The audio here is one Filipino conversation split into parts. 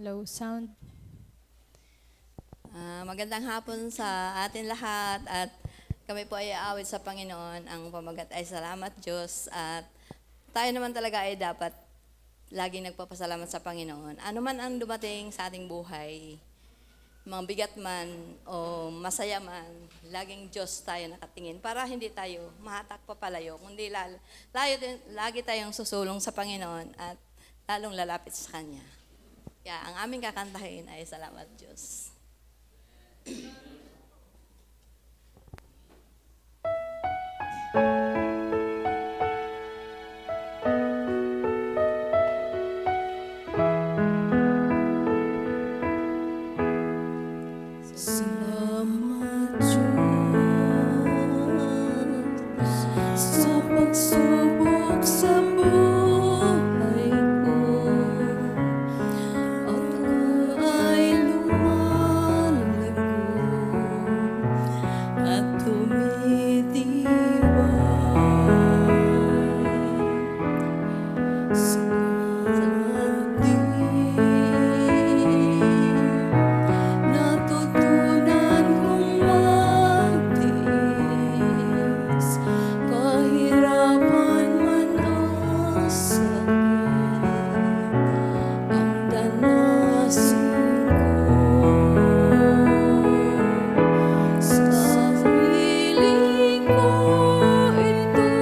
Low sound. Magandang hapon sa atin lahat at kami po ay aawit sa Panginoon. Ang pamagat ay salamat Diyos at tayo naman talaga ay dapat laging nagpapasalamat sa Panginoon. Ano man ang dumating sa ating buhay, mabigat man o masaya man, laging Diyos tayo nakatingin para hindi tayo mahatak papalayo, kundi lagi tayong susulong sa Panginoon at lalong lalapit sa Kanya. Kaya ang aming kakantahin ay salamat Diyos. Salamat Diyos sa pagsubok sa buhay ko at ay lumalago at tumitibay. Salamat din. Natutunan kong magtiis kahirapan man ang sakit ang danasin ko sa sarili ko. Ito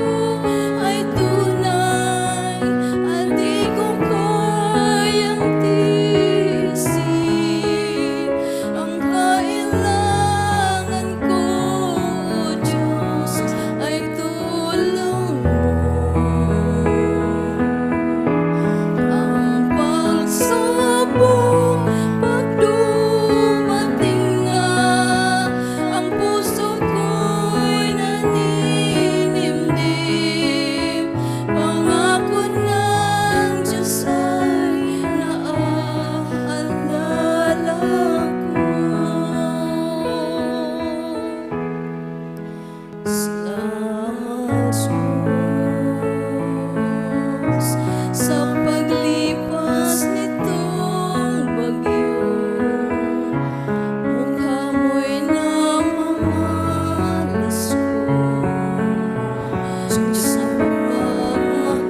ay tunay at di ko kayang tiisin. Ang kailangan ko, O Diyos, ay tulong mo. Ang pagsubok pag dumating na, ang puso ko'y naninimdim. Pangako ng Diyos ay naaalala ko. Salamat Diyos sa paglipas nitong bagyo. Mukha mo'y namamalas ko. Diyos na mapagmahal.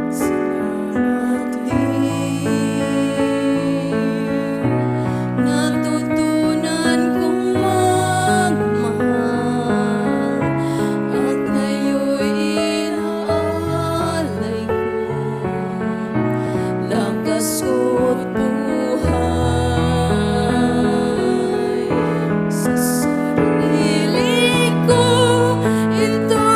Salamat din. Natutunan kong magmahal at ngayon'y inaalay ko lakas ko't buhay sa sarili ko. Ito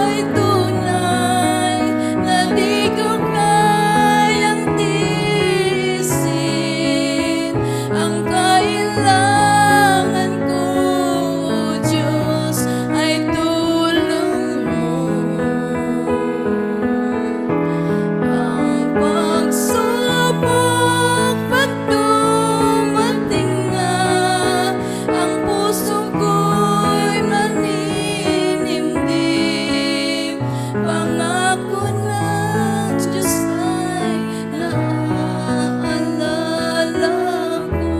ay tunay na di ko kayang tiisin. Ang kailangan ko, O Diyos, ay tulong mo. Ang pagsubok pag dumating na, ang puso ko'y naninimdim. Pangako ng Diyos ay naaalala ko.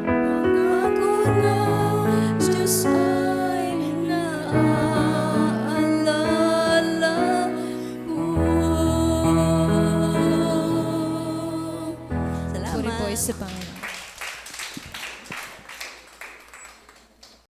Pangako ng Diyos ay naaalala ko. Puri po Salamat. sa Panginoon.